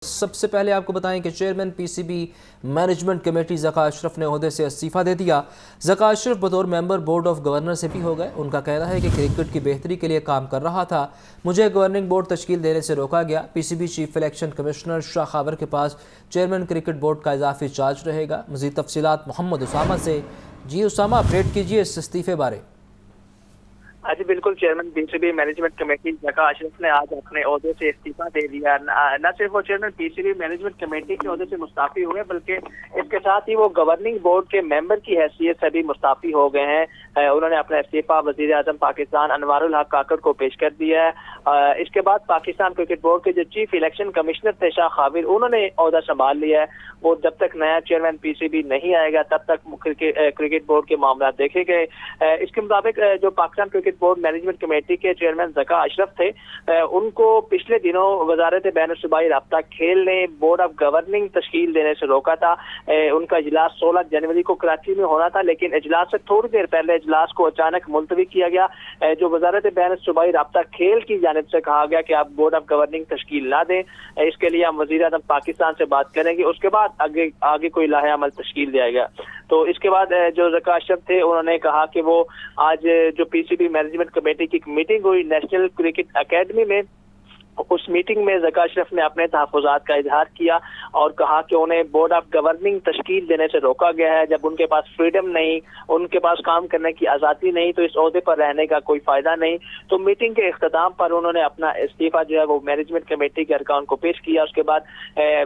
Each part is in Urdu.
سب سے پہلے آپ کو بتائیں کہ chairman P C B management committee Zaka Ashraf نے عہدے سے استعفیٰ دے دیا۔ ذکا اشرف بطور ممبر بورڈ آف گورنر سے بھی ہو گئے۔ ان کا کہنا ہے کہ کرکٹ کی بہتری کے لیے کام کر رہا تھا، مجھے گورننگ بورڈ تشکیل دینے سے روکا گیا۔ P C B chief election commissioner Shah Khawar کے پاس چیئرمین کرکٹ بورڈ کا اضافی چارج رہے گا۔ مزید تفصیلات محمد اسامہ سے۔ جی اسامہ، اپڈیٹ کیجیے اس استعفے بارے۔ جی بالکل، chairman P C B management committee Zaka Ashraf نے آج اپنے عہدے سے استعفیٰ دے دیا۔ نہ صرف وہ chairman P C B management committee کے عہدے سے مستعفی ہوئے بلکہ اس کے ساتھ ہی وہ گورننگ بورڈ کے ممبر کی حیثیت سے بھی مستعفی ہو گئے ہیں۔ انہوں نے اپنا استعفیٰ وزیر اعظم پاکستان انوار الحق کاکڑ کو پیش کر دیا ہے۔ اس کے بعد پاکستان کرکٹ بورڈ کے جو چیف الیکشن کمشنر تھے شاہ خاور، انہوں نے عہدہ سنبھال لیا ہے۔ وہ جب تک نیا چیئرمین پی سی بی نہیں آئے گا تب تک کرکٹ بورڈ کے معاملات دیکھے گئے۔ اس کے مطابق جو Pakistan cricket board management committee کے چیئرمین ذکا اشرف تھے، ان کو پچھلے دنوں وزارت بین الصوبائی رابطہ کھیل نے بورڈ آف گورننگ تشکیل دینے سے روکا تھا۔ ان کا اجلاس 16 جنوری کو کراچی میں ہونا تھا، لیکن اجلاس سے تھوڑی دیر پہلے اجلاس کو اچانک ملتوی کیا گیا۔ جو وزارت بین الصوبائی رابطہ کھیل کی جانب سے کہا گیا کہ آپ بورڈ آف گورننگ تشکیل نہ دیں، اس کے لیے ہم وزیر اعظم پاکستان سے بات کریں گے، اس کے بعد آگے کوئی لاہے عمل تشکیل دیا گیا۔ تو اس کے بعد جو ذکا اشرف تھے، انہوں نے کہا کہ وہ آج جو پی سی بی مینجمنٹ کمیٹی کی ایک میٹنگ ہوئی نیشنل کرکٹ اکیڈمی میں، اس میٹنگ میں ذکا اشرف نے اپنے تحفظات کا اظہار کیا اور کہا کہ انہیں بورڈ آف گورننگ تشکیل دینے سے روکا گیا ہے۔ جب ان کے پاس فریڈم نہیں، ان کے پاس کام کرنے کی آزادی نہیں، تو اس عہدے پر رہنے کا کوئی فائدہ نہیں۔ تو میٹنگ کے اختتام پر انہوں نے اپنا استعفیٰ جو ہے وہ مینجمنٹ کمیٹی کے ارکان کو پیش کیا۔ اس کے بعد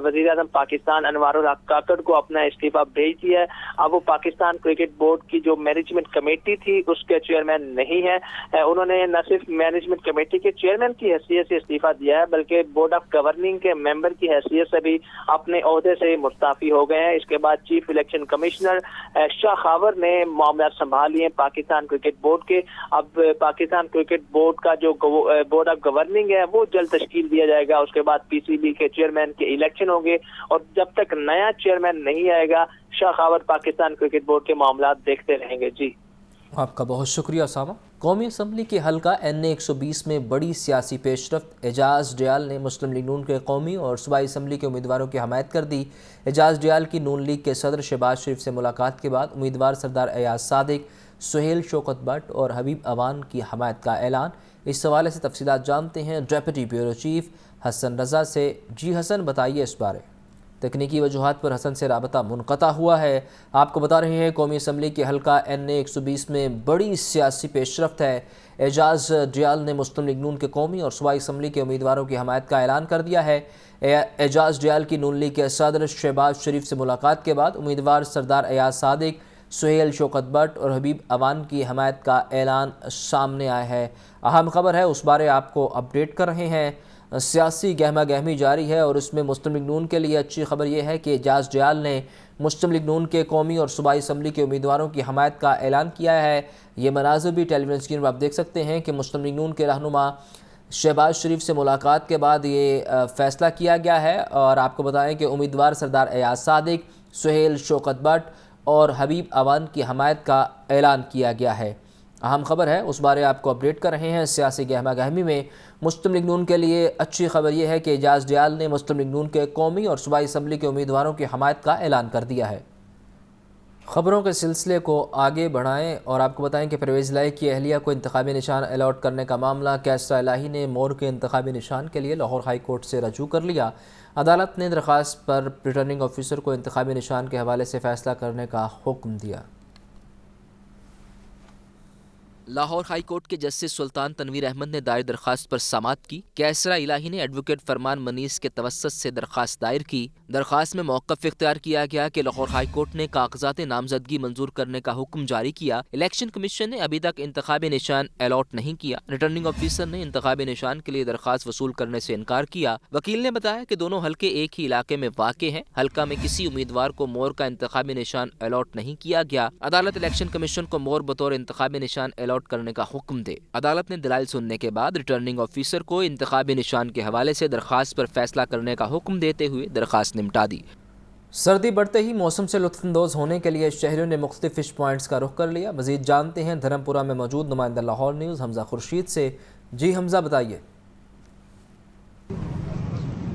وزیر اعظم پاکستان انوار الحق کاکڑ کو اپنا استعفیٰ بھیج دیا ہے۔ اب وہ پاکستان کرکٹ بورڈ کی جو مینجمنٹ کمیٹی تھی اس کے چیئرمین نہیں ہے۔ انہوں نے نہ صرف مینجمنٹ کمیٹی کے چیئرمین کی حیثیت سے استعفیٰ دیا ہے بلکہ بورڈ آف گورننگ کے ممبر کی حیثیت سے بھی اپنے عہدے سے مستعفی ہو گئے ہیں۔ اس کے بعد chief election commissioner Shah Khawar نے معاملات سنبھال لیے پاکستان کرکٹ بورڈ کے۔ اب پاکستان کرکٹ بورڈ کا جو بورڈ آف گورننگ ہے وہ جلد تشکیل دیا جائے گا۔ اس کے بعد پی سی بی کے چیئرمین کے الیکشن ہوں گے اور جب تک نیا چیئرمین نہیں آئے گا شاہ خاور پاکستان کرکٹ بورڈ کے معاملات دیکھتے رہیں گے۔ جی آپ کا بہت شکریہ اسامہ۔ قومی اسمبلی کی حلقہ این اے 120 میں بڑی سیاسی پیش رفت۔ اعجاز ڈیال نے مسلم لیگ نون کے قومی اور صوبائی اسمبلی کے امیدواروں کی حمایت کر دی۔ اعجاز ڈیال کی نون لیگ کے صدر شہباز شریف سے ملاقات کے بعد امیدوار سردار ایاز صادق، سہیل شوکت بٹ اور حبیب اوان کی حمایت کا اعلان۔ اس حوالے سے تفصیلات جانتے ہیں ڈیپٹی بیورو چیف حسن رضا سے۔ جی حسن، بتائیے اس بارے۔ تکنیکی وجوہات پر حسن سے رابطہ منقطع ہوا ہے۔ آپ کو بتا رہے ہیں قومی اسمبلی کے حلقہ این اے 120 میں بڑی سیاسی پیش رفت ہے۔ اعجاز ڈیال نے مسلم لیگ نون کے قومی اور صوبائی اسمبلی کے امیدواروں کی حمایت کا اعلان کر دیا ہے۔ اعجاز ڈیال کی نون لیگ کے صدر شہباز شریف سے ملاقات کے بعد امیدوار سردار ایاز صادق، سہیل شوکت بٹ اور حبیب اوان کی حمایت کا اعلان سامنے آیا ہے۔ اہم خبر ہے، اس بارے آپ کو اپڈیٹ کر رہے ہیں۔ سیاسی گہما گہمی جاری ہے اور اس میں مسلم لیگ نون کے لیے اچھی خبر یہ ہے کہ اعجاز ڈیال نے مسلم لیگ نون کے قومی اور صوبائی اسمبلی کے امیدواروں کی حمایت کا اعلان کیا ہے۔ یہ مناظر بھی ٹیلی ویژن اسکرین پر آپ دیکھ سکتے ہیں کہ مسلم لیگ نون کے رہنما شہباز شریف سے ملاقات کے بعد یہ فیصلہ کیا گیا ہے اور آپ کو بتائیں کہ امیدوار سردار ایاز صادق، سہیل شوکت بٹ اور حبیب اوان کی حمایت کا اعلان کیا گیا ہے۔ اہم خبر ہے، اس بارے آپ کو اپڈیٹ کر رہے ہیں۔ سیاسی گہما گہمی میں مسلم لیگ نون کے لیے اچھی خبر یہ ہے کہ اعجاز ڈیال نے مسلم لیگ نون کے قومی اور صوبائی اسمبلی کے امیدواروں کی حمایت کا اعلان کر دیا ہے۔ خبروں کے سلسلے کو آگے بڑھائیں اور آپ کو بتائیں کہ پرویز الہی کی اہلیہ کو انتخابی نشان الاٹ کرنے کا معاملہ کیسرا الہی نے مور کے انتخابی نشان کے لیے لاہور ہائی کورٹ سے رجوع کر لیا۔ عدالت نے درخواست پر ریٹرننگ آفیسر کو انتخابی نشان کے حوالے سے فیصلہ کرنے کا حکم دیا۔ لاہور ہائی کورٹ کے جسٹس سلطان تنویر احمد نے دائر درخواست پر سماعت کی۔ کیسرا الہی نے ایڈوکیٹ فرمان منیس کے توسط سے درخواست دائر کی۔ درخواست میں موقف اختیار کیا گیا کہ لاہور ہائی کورٹ نے کاغذات نامزدگی منظور کرنے کا حکم جاری کیا۔ الیکشن کمیشن نے ابھی تک انتخابی نشان الاٹ نہیں کیا۔ ریٹرننگ آفیسر نے انتخابی نشان کے لیے درخواست وصول کرنے سے انکار کیا۔ وکیل نے بتایا کہ دونوں حلقے ایک ہی علاقے میں واقع ہیں۔ حلقہ میں کسی امیدوار کو مور کا انتخابی نشان الاٹ نہیں کیا گیا۔ عدالت الیکشن کمیشن کو مور بطور انتخابی نشان الاٹ کرنے کا حکم دے۔ عدالت نے دلائل سننے کے بعد ریٹرننگ آفیسر کو انتخابی نشان کے حوالے سے درخواست پر فیصلہ کرنے کا حکم دیتے ہوئے درخواست نمٹا دی۔ سردی بڑھتے ہی موسم سے لطف اندوز ہونے کے لیے شہریوں نے مختلف فش پوائنٹس کا رخ کر لیا۔ مزید جانتے ہیں دھرمپورہ میں موجود نمائندہ لاہور نیوز حمزہ خورشید سے۔ جی حمزہ، بتائیے۔